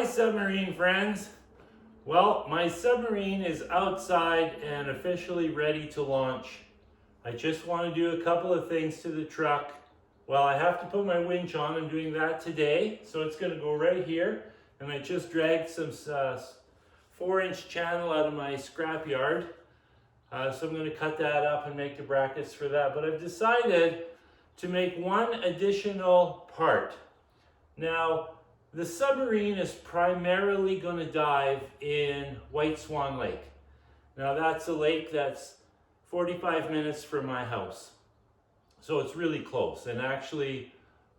submarine friends. Well, my submarine is outside and officially ready to launch. I just want to do a couple of things to the truck. Well, I have to put my winch on. I'm doing that today. So it's going to go right here. And I just dragged some 4-inch channel out of my scrapyard. So I'm going to cut that up and make the brackets for that. But I've decided to make one additional part. Now, the submarine is primarily going to dive in White Swan Lake. Now that's a lake that's 45 minutes from my house. So it's really close. And actually,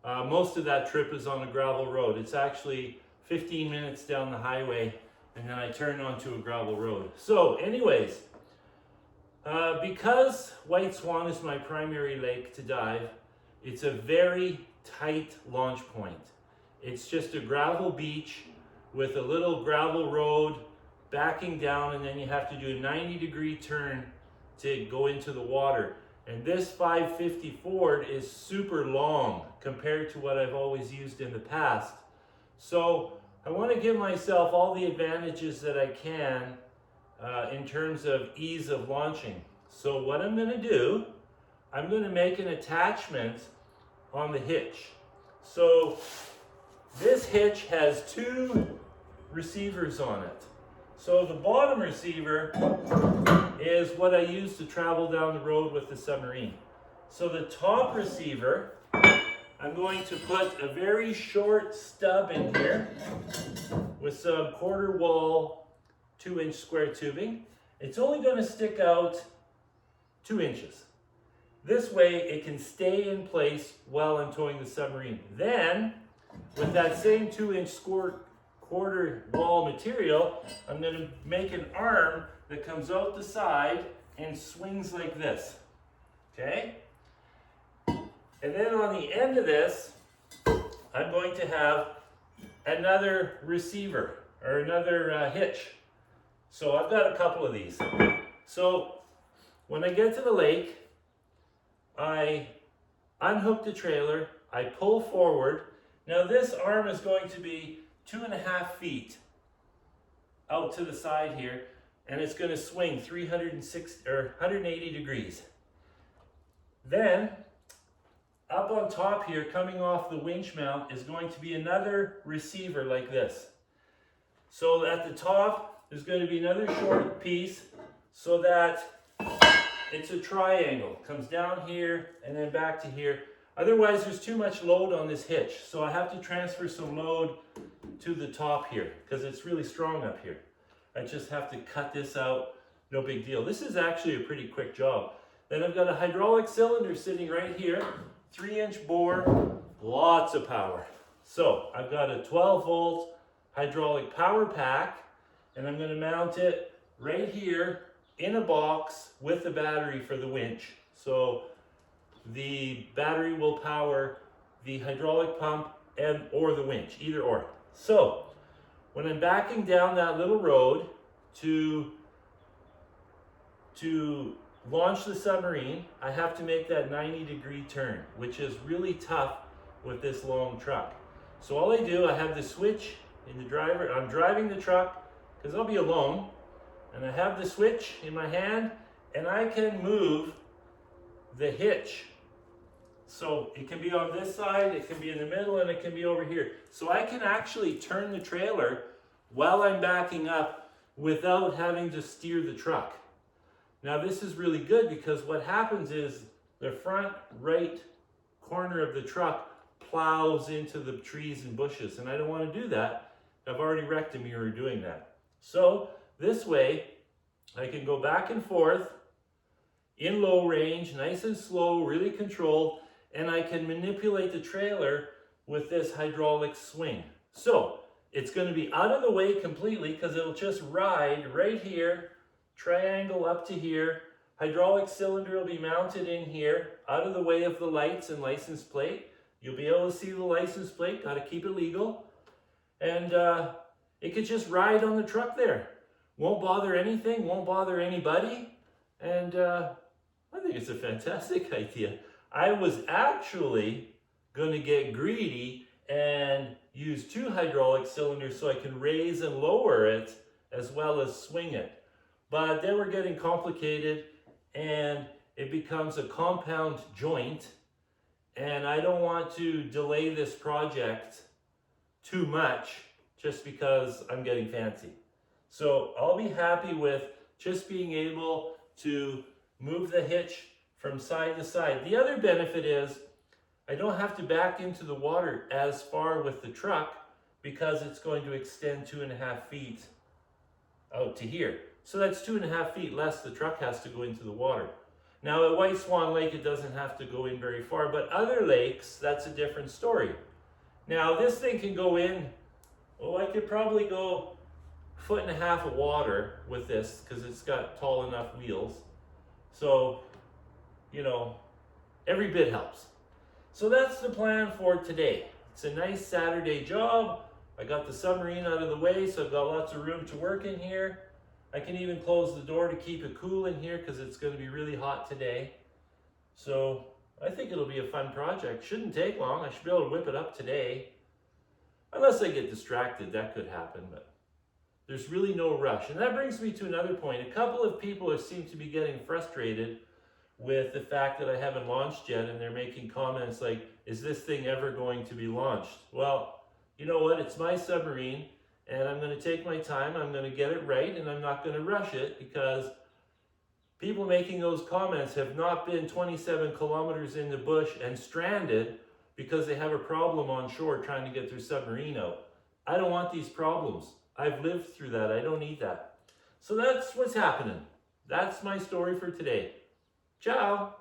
most of that trip is on a gravel road. It's actually 15 minutes down the highway and then I turn onto a gravel road. So anyways, because White Swan is my primary lake to dive, it's a very tight launch point. It's just a gravel beach with a little gravel road backing down, and then you have to do a 90-degree turn to go into the water. And this 550 Ford is super long compared to what I've always used in the past. So I want to give myself all the advantages that I can in terms of ease of launching. So what I'm going to do, I'm going to make an attachment on the hitch. So this hitch has 2 receivers on it. So the bottom receiver is what I use to travel down the road with the submarine. So the top receiver, I'm going to put a very short stub in here with some 1/4 wall 2-inch square tubing. It's only going to stick out 2 inches. This way it can stay in place while I'm towing the submarine. Then, with that same 2-inch 1/4 wall material, I'm going to make an arm that comes out the side and swings like this. Okay? And then on the end of this, I'm going to have another receiver or another hitch. So I've got a couple of these. So when I get to the lake, I unhook the trailer, I pull forward. Now this arm is going to be 2.5 feet out to the side here, and it's going to swing 180 degrees. Then up on top here, coming off the winch mount, is going to be another receiver like this. So at the top, there's going to be another short piece so that it's a triangle. Comes down here and then back to here. Otherwise, there's too much load on this hitch. So I have to transfer some load to the top here because it's really strong up here. I just have to cut this out. No big deal. This is actually a pretty quick job. Then I've got a hydraulic cylinder sitting right here. 3-inch bore, lots of power. So I've got a 12-volt hydraulic power pack, and I'm going to mount it right here in a box with the battery for the winch. So the battery will power the hydraulic pump and or the winch, either or. So when I'm backing down that little road to launch the submarine, I have to make that 90-degree turn, which is really tough with this long truck. So all I do, I have the switch in the driver. I'm driving the truck because I'll be alone, and I have the switch in my hand, and I can move the hitch. So it can be on this side, it can be in the middle, and it can be over here. So I can actually turn the trailer while I'm backing up without having to steer the truck. Now this is really good because what happens is the front right corner of the truck plows into the trees and bushes, and I don't want to do that. I've already wrecked a mirror doing that. So this way I can go back and forth in low range, nice and slow, really controlled, and I can manipulate the trailer with this hydraulic swing. So it's going to be out of the way completely because it'll just ride right here, triangle up to here. Hydraulic cylinder will be mounted in here, out of the way of the lights and license plate. You'll be able to see the license plate, got to keep it legal. And it could just ride on the truck there. Won't bother anything, won't bother anybody. And I think it's a fantastic idea. I was actually going to get greedy and use 2 hydraulic cylinders so I can raise and lower it as well as swing it. But then we're getting complicated and it becomes a compound joint, and I don't want to delay this project too much just because I'm getting fancy. So I'll be happy with just being able to move the hitch from side to side. The other benefit is I don't have to back into the water as far with the truck because it's going to extend 2.5 feet out to here. So that's 2.5 feet less the truck has to go into the water. Now at White Swan Lake, it doesn't have to go in very far, but other lakes, that's a different story. Now this thing can go in, I could probably go 1.5 feet of water with this because it's got tall enough wheels. So, you know, every bit helps. So that's the plan for today. It's a nice Saturday job. I got the submarine out of the way, so I've got lots of room to work in here. I can even close the door to keep it cool in here because it's going to be really hot today. So I think it'll be a fun project. Shouldn't take long. I should be able to whip it up today. Unless I get distracted, that could happen, but there's really no rush. And that brings me to another point. A couple of people seem to be getting frustrated with the fact that I haven't launched yet, and they're making comments like, is this thing ever going to be launched? Well, you know what? It's my submarine, and I'm going to take my time. I'm going to get it right, and I'm not going to rush it because people making those comments have not been 27 kilometers in the bush and stranded because they have a problem on shore trying to get their submarine out. I don't want these problems. I've lived through that. I don't need that. So that's what's happening. That's my story for today. Ciao.